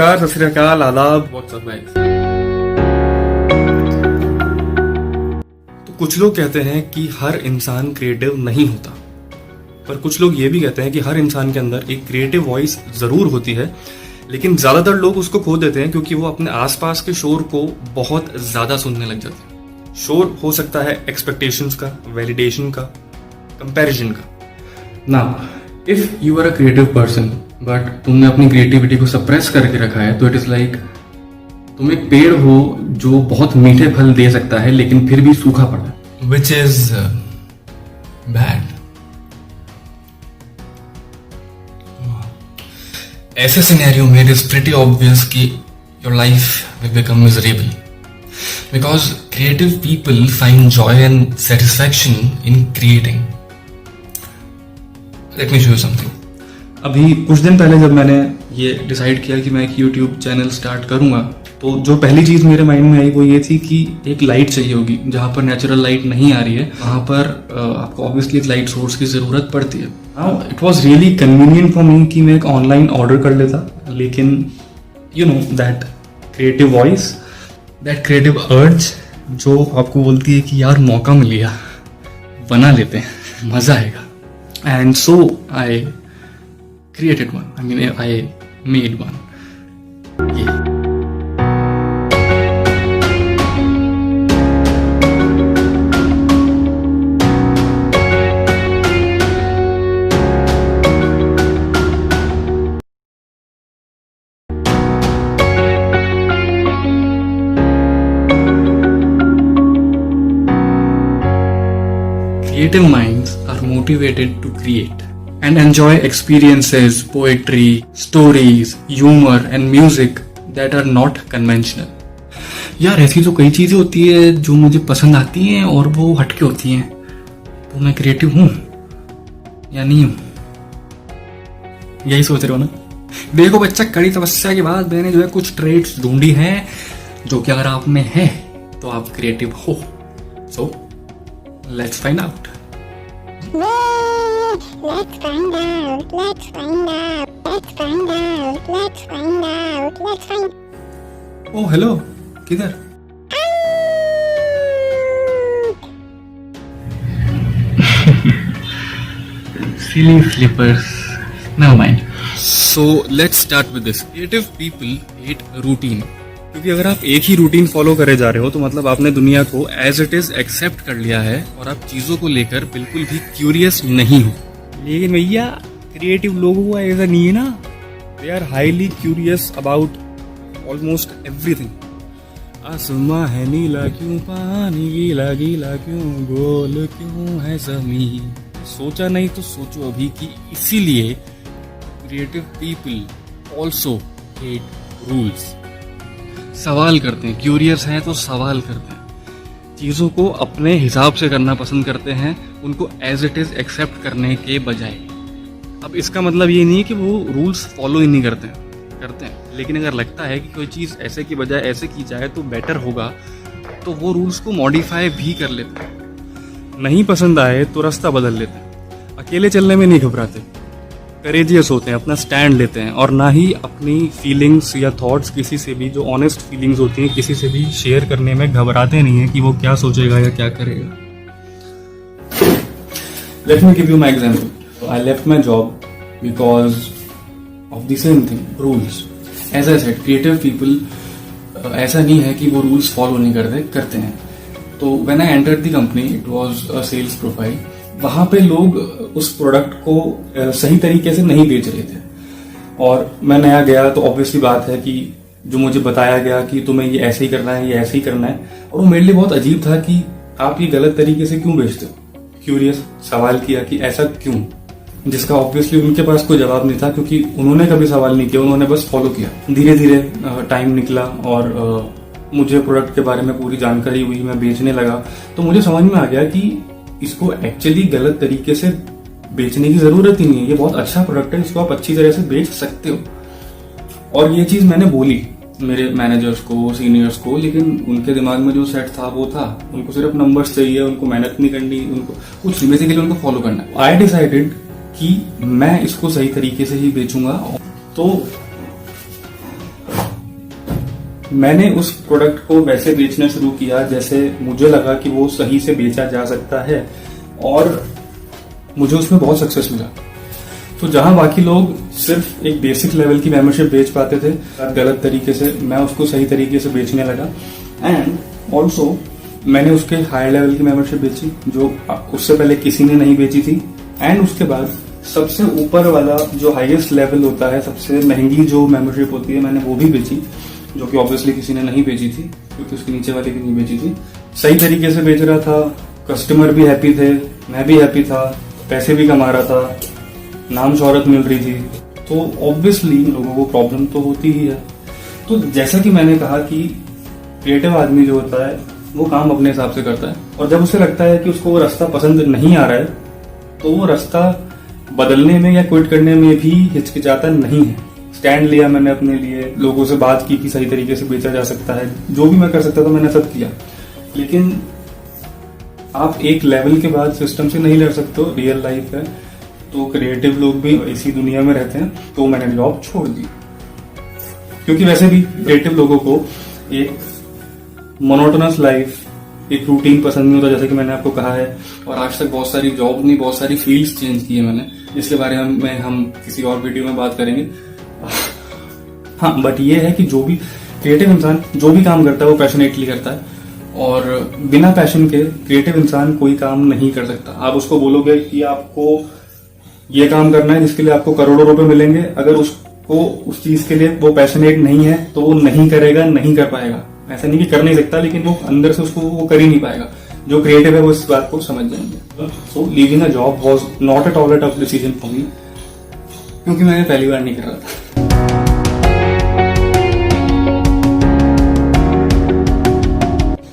नमस्कार, सत श्री अकाल, आदाब, व्हाट्सअप गाइस। तो कुछ लोग कहते हैं कि हर इंसान क्रिएटिव नहीं होता, पर कुछ लोग ये भी कहते हैं कि हर इंसान के अंदर एक क्रिएटिव वॉइस जरूर होती है, लेकिन ज्यादातर लोग उसको खो देते हैं क्योंकि वो अपने आसपास के शोर को बहुत ज्यादा सुनने लग जाते हैं। शोर हो सकता है एक्सपेक्टेशंस का, वैलिडेशन का, कंपैरिजन का। Now if you are a creative person but तुमने अपनी क्रिएटिविटी को सप्रेस करके रखा है, तो इट इज लाइक तुम एक पेड़ हो जो बहुत मीठे फल दे सकता है लेकिन फिर भी सूखा पड़ा है, विच इज बैड। ऐसे सिनेरियो में इट इज प्रीटी ऑब्वियस कि your life will become miserable because creative people find Joy and satisfaction in creating. Let me show you something. अभी कुछ दिन पहले जब मैंने ये डिसाइड किया कि मैं एक यूट्यूब चैनल स्टार्ट करूंगा, तो जो पहली चीज़ मेरे माइंड में आई वो ये थी कि एक लाइट चाहिए होगी। जहाँ पर नेचुरल लाइट नहीं आ रही है वहाँ पर आपको ऑब्वियसली एक लाइट सोर्स की ज़रूरत पड़ती है। Now it was really convenient for me कि मैं एक ऑनलाइन ऑर्डर कर लेता, लेकिन you know that creative voice, that creative अर्ज जो आपको बोलती है कि यार मौका मिल गया, बना लेते हैं, मज़ा आएगा। And so I created one. I made one. Yeah. Creative minds are motivated to create and enjoy experiences, poetry, stories, humor and music that are not conventional. यार ऐसी तो कई चीज़ें होती है जो मुझे पसंद आती हैं और वो हटके होती हैं, तो मैं क्रिएटिव हूँ या नहीं हूँ? यही सोच रहे हो ना? देखो बच्चा, कड़ी तपस्या के बाद मैंने जो है कुछ ट्रेड्स ढूंढी हैं जो कि अगर आप में है तो आप क्रिएटिव हो। So let's find out. Let's find out, let's find out, let's find out, let's find out, let's find out. Oh, hello, किधर? Silly slippers. Never mind. So let's start with this. Creative people hate routine. क्योंकि अगर आप एक ही routine follow करे जा रहे हो तो मतलब आपने दुनिया को एज इट इज एक्सेप्ट कर लिया है और आप चीजों को लेकर बिल्कुल भी क्यूरियस नहीं हो। लेकिन भैया क्रिएटिव लोगों को ऐसा नहीं है ना, they are highly curious about almost everything. आसमां है नीला क्यों, पानी गीला गीला क्यों, गोल क्यों है ज़मीन। सोचा नहीं तो सोचो अभी कि इसीलिए creative people also hate rules. सवाल करते हैं, क्यूरियस हैं तो सवाल करते हैं, चीज़ों को अपने हिसाब से करना पसंद करते हैं, उनको एज इट इज़ एक्सेप्ट करने के बजाय। अब इसका मतलब ये नहीं है कि वो रूल्स फॉलो ही नहीं करते हैं, लेकिन अगर लगता है कि कोई चीज़ ऐसे की बजाय ऐसे की जाए तो बेटर होगा, तो वो रूल्स को मॉडिफाई भी कर लेते हैं। नहीं पसंद आए तो रास्ता बदल लेते हैं। अकेले चलने में नहीं घबराते, करेजियस होते हैं, अपना स्टैंड लेते हैं, और ना ही अपनी फीलिंग्स या थॉट्स किसी से भी, जो ऑनेस्ट फीलिंग्स होती हैं, किसी से भी शेयर करने में घबराते नहीं है कि वो क्या सोचेगा या क्या करेगा। Let me give you my example. I left my job because of the same thing, rules. As I said, creative people ऐसा नहीं है कि वो रूल्स फॉलो नहीं करते हैं। तो when I entered the company, it was a sales profile. वहां पे लोग उस प्रोडक्ट को सही तरीके से नहीं बेच रहे थे, और मैं नया गया तो ऑब्वियसली बात है कि जो मुझे बताया गया कि तुम्हें ये ऐसे ही करना है, ये ऐसे ही करना है, और वो मेरे लिए बहुत अजीब था कि आप ये गलत तरीके से क्यों बेचते हो। क्यूरियस सवाल किया कि ऐसा क्यों, जिसका ऑब्वियसली उनके पास कोई जवाब नहीं था, क्योंकि उन्होंने कभी सवाल नहीं किया, उन्होंने बस फॉलो किया। धीरे धीरे टाइम निकला और मुझे प्रोडक्ट के बारे में पूरी जानकारी हुई, मैं बेचने लगा, तो मुझे समझ में आ गया कि इसको एक्चुअली गलत तरीके से बेचने की जरूरत ही नहीं है। ये बहुत अच्छा प्रोडक्ट है, इसको आप अच्छी तरह से बेच सकते हो। और ये चीज मैंने बोली मेरे मैनेजर्स को, सीनियर्स को, लेकिन उनके दिमाग में जो सेट था वो था, उनको सिर्फ नंबर्स चाहिए, उनको मेहनत नहीं करनी, उनको कुछ बेसिकली उनको फॉलो करना है। आई डिसाइडेड कि मैं इसको सही तरीके से ही बेचूंगा। तो मैंने उस प्रोडक्ट को वैसे बेचना शुरू किया जैसे मुझे लगा कि वो सही से बेचा जा सकता है, और मुझे उसमें बहुत सक्सेस मिला। तो जहां बाकी लोग सिर्फ एक बेसिक लेवल की मेंबरशिप बेच पाते थे गलत तरीके से, मैं उसको सही तरीके से बेचने लगा। एंड ऑल्सो मैंने उसके हायर लेवल की मेंबरशिप बेची जो उससे पहले किसी ने नहीं बेची थी। एंड उसके बाद सबसे ऊपर वाला जो हाईएस्ट लेवल होता है, सबसे महंगी जो मेंबरशिप होती है, मैंने वो भी बेची, जो कि ऑब्वियसली किसी ने नहीं बेची थी क्योंकि उसके नीचे वाले की नहीं बेची थी। सही तरीके से बेच रहा था, कस्टमर भी हैप्पी थे, मैं भी हैप्पी था, पैसे भी कमा रहा था, नाम शोहरत मिल रही थी। तो ऑब्वियसली लोगों को प्रॉब्लम तो होती ही है। तो जैसा कि मैंने कहा कि क्रिएटिव आदमी जो होता है वो काम अपने हिसाब से करता है, और जब उसे लगता है कि उसको वो रास्ता पसंद नहीं आ रहा है तो वो रास्ता बदलने में या क्विट करने में भी हिचकिचाता नहीं है। स्टैंड लिया मैंने अपने लिए, लोगों से बात की कि सही तरीके से बेचा जा सकता है, जो भी मैं कर सकता था मैंने सब किया। लेकिन आप एक लेवल के बाद सिस्टम से नहीं लड़ सकते हो, रियल लाइफ है। तो क्रिएटिव लोग भी इसी दुनिया में रहते हैं, तो मैंने जॉब छोड़ दी क्योंकि वैसे भी क्रिएटिव लोगों को एक मोनोटोनस लाइफ, एक रूटीन पसंद नहीं होता, जैसे कि मैंने आपको कहा है। और आज तक बहुत सारी जॉब नहीं, बहुत सारी फील्ड्स चेंज की है मैंने, इसके बारे में हम किसी और वीडियो में बात करेंगे। हाँ, बट ये है कि जो भी क्रिएटिव इंसान जो भी काम करता है वो पैशनेटली करता है, और बिना पैशन के क्रिएटिव इंसान कोई काम नहीं कर सकता। आप उसको बोलोगे कि आपको ये काम करना है जिसके लिए आपको करोड़ों रुपए मिलेंगे, अगर उसको उस चीज के लिए वो पैशनेट नहीं है तो वो नहीं करेगा, नहीं कर पाएगा। ऐसा नहीं कि कर नहीं सकता, लेकिन वो अंदर से उसको वो कर ही नहीं पाएगा। जो क्रिएटिव है वो इस बात को समझ जाएंगे। So leaving a job was not at all a tough decision for me, क्योंकि मैंने पहली बार नहीं कर रहा था।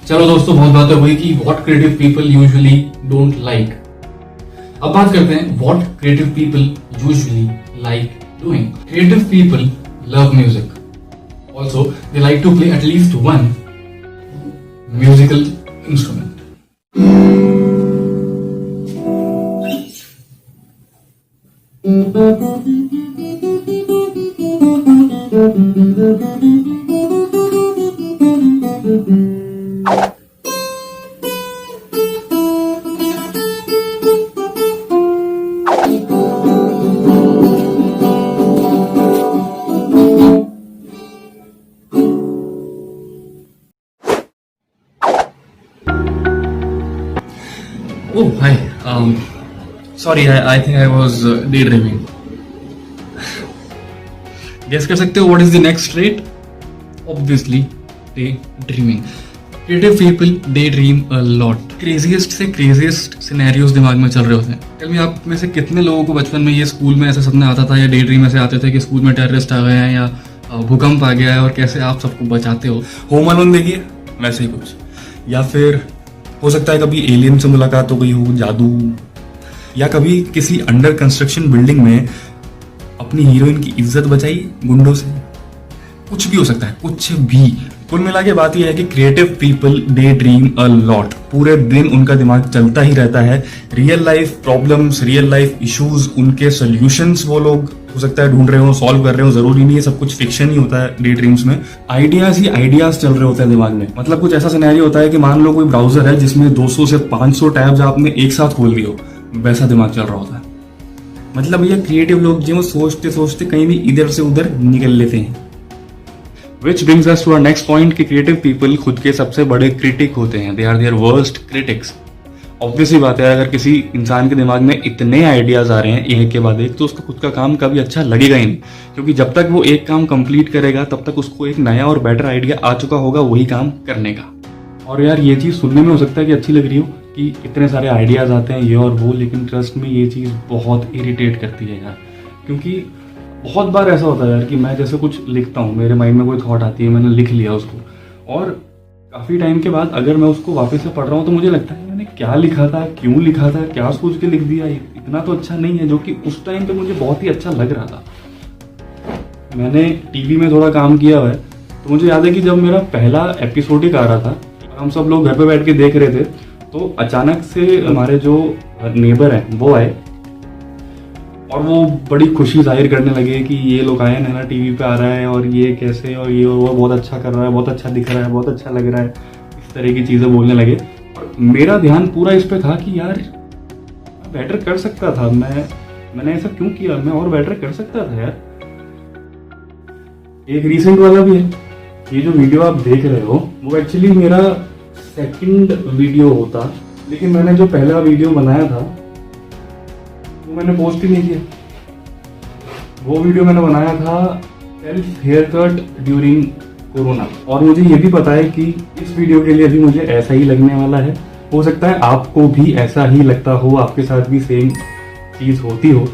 चलो दोस्तों, बहुत बातें हुई कि what creative people usually don't like. अब बात करते हैं what creative people usually like doing. Creative people love music. Also, they like to play at least one musical instrument. Oh, hi. Sorry, I think I was daydreaming. Guess कर सकते हो what is the next trait? Obviously, daydreaming. Creative people daydream a lot. Craziest से craziest scenarios दिमाग में चल रहे होते हैं। Tell me, आप में से कितने लोगों को बचपन में ये स्कूल में ऐसा सपना आता था या daydream ऐसे आते थे कि स्कूल में टेररिस्ट आ गए हैं या भूकंप आ गया है और कैसे आप सबको बचाते हो? होम अलोन देखिए, वैसे ही कुछ। या फिर हो सकता है कभी एलियन से मुलाकात हो गई हो, जादू, या कभी किसी अंडर कंस्ट्रक्शन बिल्डिंग में अपनी हीरोइन की इज्जत बचाई गुंडों से। कुछ भी हो सकता है, कुछ भी। कुल मिला के बात यह है कि creative people day dream a lot. पूरे दिन उनका दिमाग चलता ही रहता है। Real life problems, real life issues, उनके सोल्यूशंस वो लोग हो सकता है ढूंढ रहे हो, सॉल्व कर रहे हो। जरूरी नहीं है सब कुछ फिक्शन ही होता है डे ड्रीम्स में। आइडियाज ही आइडियाज चल रहे होते हैं दिमाग में। मतलब कुछ ऐसा सिनेरियो होता है कि मान लो कोई ब्राउजर है जिसमें 200 से 500 टैब्स आपने एक साथ खोल दिए हो, वैसा दिमाग चल रहा होता है। मतलब ये क्रिएटिव लोग जो सोचते सोचते कहीं भी इधर से उधर निकल लेते हैं। Which brings us to our next point कि क्रिएटिव पीपल खुद के सबसे बड़े क्रिटिक होते हैं। They are their worst critics. Obviously बात है, अगर किसी इंसान के दिमाग में इतने आइडियाज आ रहे हैं एक के बाद एक, तो उसका खुद का काम कभी अच्छा लगेगा ही नहीं, क्योंकि जब तक वो एक काम कंप्लीट करेगा तब तक उसको एक नया और बेटर आइडिया आ चुका होगा वही काम करने का। और यार ये चीज़ सुनने में हो सकता है कि अच्छी लग रही हो कि इतने सारे आइडियाज आते हैं ये और वो, लेकिन ट्रस्ट में ये चीज़ बहुत इरिटेट करती है यार। क्योंकि बहुत बार ऐसा होता है यार कि मैं जैसे कुछ लिखता हूँ, मेरे माइंड में कोई थॉट आती है, मैंने लिख लिया उसको, और काफ़ी टाइम के बाद अगर मैं उसको वापस से पढ़ रहा हूँ तो मुझे लगता है मैंने क्या लिखा था, क्यों लिखा था, क्या सोच के लिख दिया, इतना तो अच्छा नहीं है, जो कि उस टाइम पे मुझे बहुत ही अच्छा लग रहा था। मैंने टीवी में थोड़ा काम किया हुआ है, तो मुझे याद है कि जब मेरा पहला एपिसोडिक आ रहा था, हम सब लोग घर पे बैठ के देख रहे थे, तो अचानक से हमारे जो नेबर हैं वो आए, और वो बड़ी खुशी जाहिर करने लगे कि ये लोग आए हैं ना, टीवी पे आ रहा है और ये कैसे और ये वो बहुत अच्छा कर रहा है, बहुत अच्छा दिख रहा है, बहुत अच्छा लग रहा है, इस तरह की चीज़ें बोलने लगे। और मेरा ध्यान पूरा इस पे था कि यार बेटर कर सकता था, मैंने ऐसा क्यों किया, मैं और बेटर कर सकता था यार। एक रिसेंट वाला भी है, ये जो वीडियो आप देख रहे हो वो एक्चुअली मेरा सेकंड वीडियो होता, लेकिन मैंने जो पहला वीडियो बनाया था वो मैंने पोस्ट ही नहीं किया। वो वीडियो मैंने बनाया था self hair cut during corona, और मुझे ये भी पता है कि इस वीडियो के लिए भी मुझे ऐसा ही लगने वाला है। हो सकता है आपको भी ऐसा ही लगता हो, आपके साथ भी सेम चीज होती हो।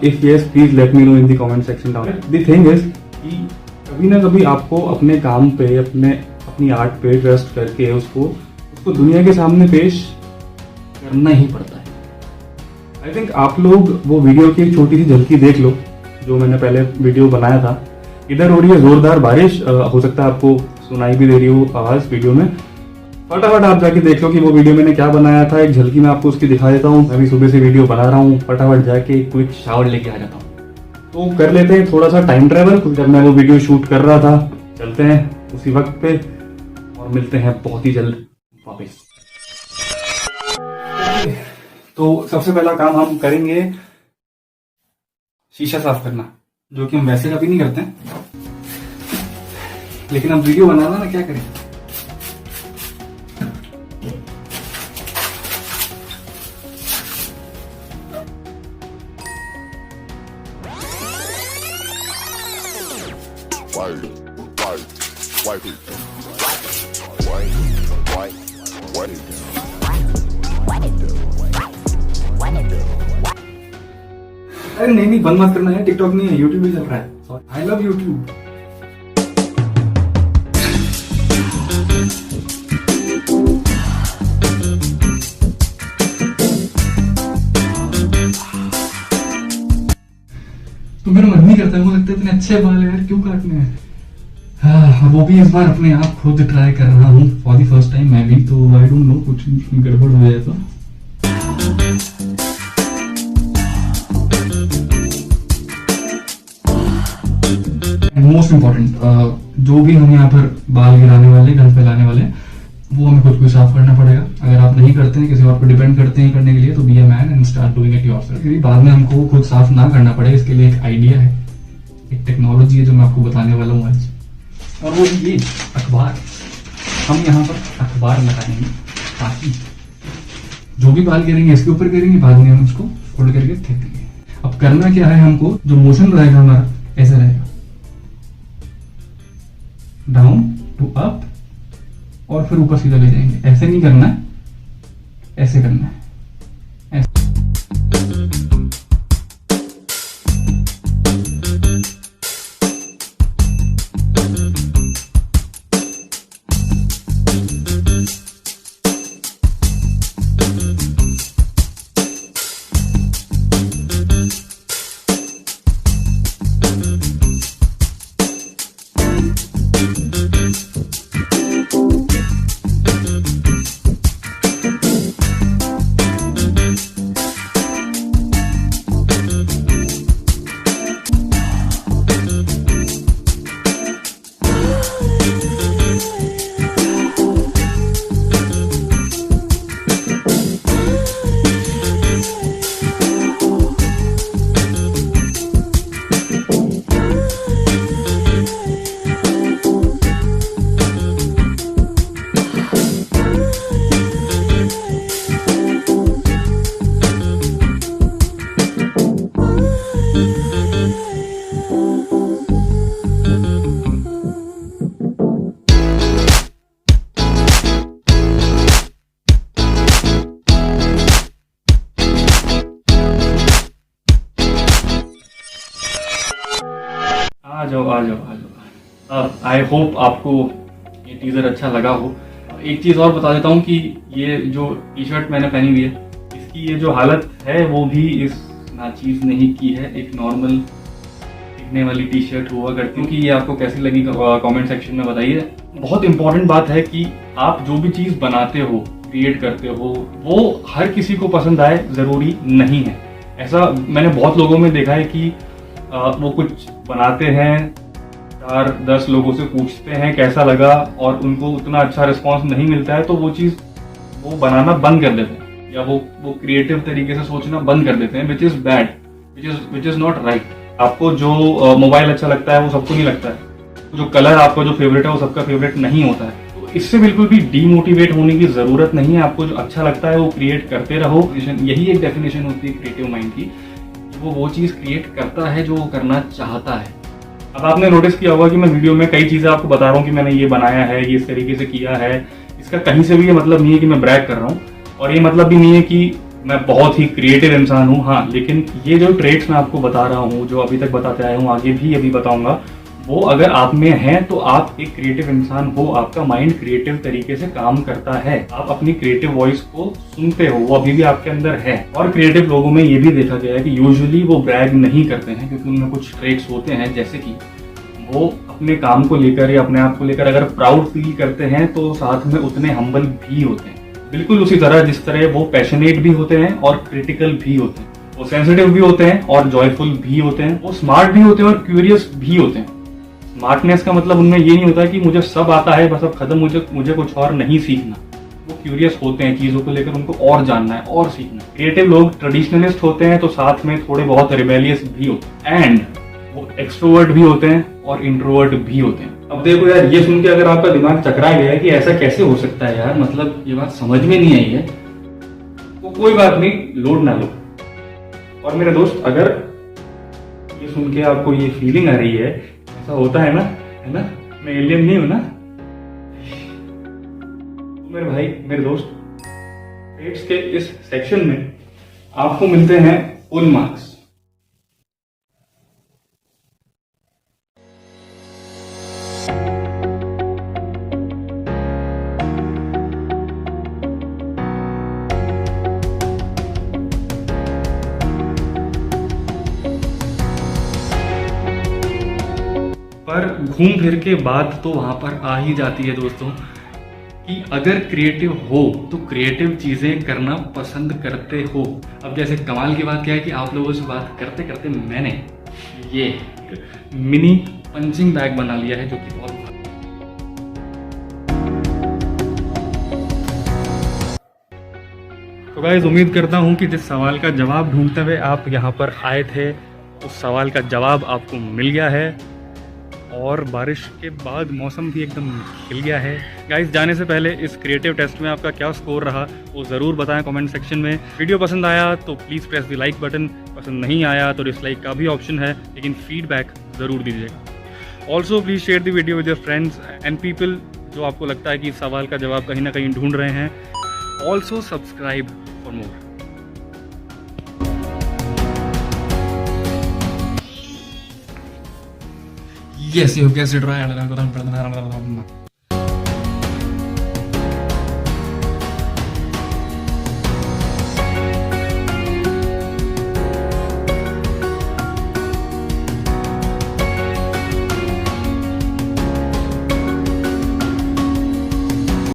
If yes please let me know in the comment section down. The thing is कि कभी ना कभी आपको अपने काम पे, अपनी आर्ट पे ट्रस्ट करके उसको दुनिया के सामने पेश करना ही पड़ता है। आई थिंक आप लोग वो वीडियो की एक छोटी सी झलकी देख लो जो मैंने पहले वीडियो बनाया था। इधर हो रही है जोरदार बारिश, हो सकता है आपको सुनाई भी दे रही हो आवाज वीडियो में। फटाफट आप जाके देख लो कि वो वीडियो मैंने क्या बनाया था, एक झलकी मैं आपको उसकी दिखा देता हूँ। अभी सुबह से वीडियो बना रहा हूँ, फटाफट जाके क्विक शावर लेके आ जाता हूँ। तो कर लेते हैं थोड़ा सा टाइम ट्रेवल, जब मैं वो वीडियो शूट कर रहा था। चलते हैं उसी वक्त पे और मिलते हैं बहुत ही जल्द वापस। तो सबसे पहला काम हम करेंगे शीशा साफ करना, जो कि हम वैसे कभी नहीं करते हैं, लेकिन अब वीडियो बनाना ना, क्या करें। अरे नहीं, बंद मत करना है, टिकटॉक नहीं है, यूट्यूब ही चल रहा है। I love YouTube. तो मेरा मन नहीं करता, मुझे लगता है इतने अच्छे बाल है यार, क्यों काटने हैं। हाँ, वो भी इस बार अपने आप खुद ट्राई कर रहा हूँ फॉर द फर्स्ट टाइम मैं भी। तो आई डोंट नो, कुछ गड़बड़ हो जाए तो। मोस्ट इम्पॉर्टेंट, जो भी हम यहाँ पर बाल गिराने वाले, गंद फैलाने वाले, वो हमें खुद को साफ करना पड़ेगा। अगर आप नहीं करते हैं, किसी और पर डिपेंड करते हैं करने के लिए, तो be a man and start doing it yourself. बाद में हमको खुद साफ ना करना पड़े, इसके लिए एक आइडिया है, एक टेक्नोलॉजी है जो मैं आपको बताने वाला हूँ आज। और वो ये अखबार, हम यहाँ पर अखबार लगाएंगे ताकि जो भी बाल गिरेंगे इसके ऊपर गिरेंगे, बाद में हम उसको फोल्ड करके फेंक देंगे। अब करना क्या है, हमको जो मोशन रहेगा हमारा ऐसा रहेगा, डाउन टू अप, और फिर ऊपर सीधा ले जाएंगे। ऐसे नहीं करना है, ऐसे करना है, ऐसे। आ जाओ। आई होप आपको ये टीजर अच्छा लगा हो। एक चीज और बता देता हूँ कि ये जो टी शर्ट मैंने पहनी हुई है, इसकी ये जो हालत है वो भी इस नाचीज ने ही की है। एक नॉर्मल दिखने वाली टी शर्ट हुआ करती हूँ। कि ये आपको कैसी लगी कमेंट सेक्शन में बताइए। बहुत इंपॉर्टेंट बात है कि आप जो भी चीज बनाते हो, क्रिएट करते हो, वो हर किसी को पसंद आए जरूरी नहीं है। ऐसा मैंने बहुत लोगों में देखा है कि वो कुछ बनाते हैं, 4-10 लोगों से पूछते हैं कैसा लगा और उनको उतना अच्छा रिस्पांस नहीं मिलता है तो वो चीज़ वो बनाना बंद कर देते हैं या वो क्रिएटिव तरीके से सोचना बंद कर देते हैं, which is bad, which is not right. आपको जो मोबाइल अच्छा लगता है वो सबको नहीं लगता है, जो कलर आपका जो फेवरेट है वो सबका फेवरेट नहीं होता है। तो इससे बिल्कुल भी डीमोटिवेट होने की जरूरत नहीं है। आपको जो अच्छा लगता है वो क्रिएट करते रहो। यही एक डेफिनेशन होती है क्रिएटिव माइंड की, वो चीज क्रिएट करता है जो वो करना चाहता है। अब आपने नोटिस किया होगा कि मैं वीडियो में कई चीजें आपको बता रहा हूँ कि मैंने ये बनाया है, ये इस तरीके से किया है। इसका कहीं से भी ये मतलब नहीं है कि मैं ब्रैग कर रहा हूँ और ये मतलब भी नहीं है कि मैं बहुत ही क्रिएटिव इंसान हूँ। हाँ, लेकिन ये जो ट्रेड्स मैं आपको बता रहा हूँ, जो अभी तक बताते आया हूँ, आगे भी अभी बताऊंगा, वो अगर आप में है तो आप एक क्रिएटिव इंसान हो। आपका माइंड क्रिएटिव तरीके से काम करता है, आप अपनी क्रिएटिव वॉइस को सुनते हो, वो अभी भी आपके अंदर है। और क्रिएटिव लोगों में ये भी देखा गया है कि यूजुअली वो ब्रैग नहीं करते हैं क्योंकि उनमें कुछ ट्रेड्स होते हैं, जैसे कि वो अपने काम को लेकर या अपने आप को लेकर अगर प्राउड फील करते हैं तो साथ में उतने हम्बल भी होते हैं। बिल्कुल उसी तरह जिस तरह वो पैशनेट भी होते हैं और क्रिटिकल भी होते हैं, वो सेंसिटिव भी होते हैं और जॉयफुल भी होते हैं, वो स्मार्ट भी होते हैं और क्यूरियस भी होते हैं। स्मार्टनेस का मतलब उनमें ये नहीं होता कि मुझे सब आता है बस अब खत्म, मुझे कुछ और नहीं सीखना। वो क्यूरियस होते हैं, चीजों को लेकर उनको और जानना है और सीखना है। क्रिएटिव लोग ट्रेडिशनलिस्ट होते हैं तो साथ में थोड़े बहुत रिबेलियस भी होते हैं, एंड वो एक्सट्रोवर्ट भी होते हैं और इंट्रोवर्ट भी होते हैं। अब देखो यार, ये सुन के अगर आपका दिमाग चकरा गया है कि ऐसा कैसे हो सकता है यार, मतलब ये बात समझ में नहीं आई है, तो कोई बात नहीं, लोड ना लो। और मेरे दोस्त, अगर ये सुन के आपको ये फीलिंग आ रही है, ऐसा होता है ना, मैं एलियन नहीं हूं ना, तो मेरे भाई, मेरे दोस्त, ट्रेड्स के इस सेक्शन में आपको मिलते हैं फुल मार्क्स। पर घूम फिर के बात तो वहां पर आ ही जाती है दोस्तों कि अगर क्रिएटिव हो तो क्रिएटिव चीजें करना पसंद करते हो। अब जैसे कमाल की बात क्या है कि आप लोगों से बात करते करते मैंने ये मिनी पंचिंग बैग बना लिया है, जो कि बहुत तो गाइस, उम्मीद करता हूं कि जिस सवाल का जवाब ढूंढते हुए आप यहाँ पर आए थे, उस सवाल का जवाब आपको मिल गया है। और बारिश के बाद मौसम भी एकदम खिल गया है। गाइस, जाने से पहले इस क्रिएटिव टेस्ट में आपका क्या स्कोर रहा वो ज़रूर बताएं कमेंट सेक्शन में। वीडियो पसंद आया तो please press the like button, पसंद नहीं आया तो डिसलाइक का भी ऑप्शन है, लेकिन फीडबैक ज़रूर दीजिएगा। Also please share the video with your friends and people जो आपको लगता है कि इस सवाल का जवाब कहीं ना कहीं ढूंढ रहे हैं। Also subscribe for more. Yes, you guessed it right.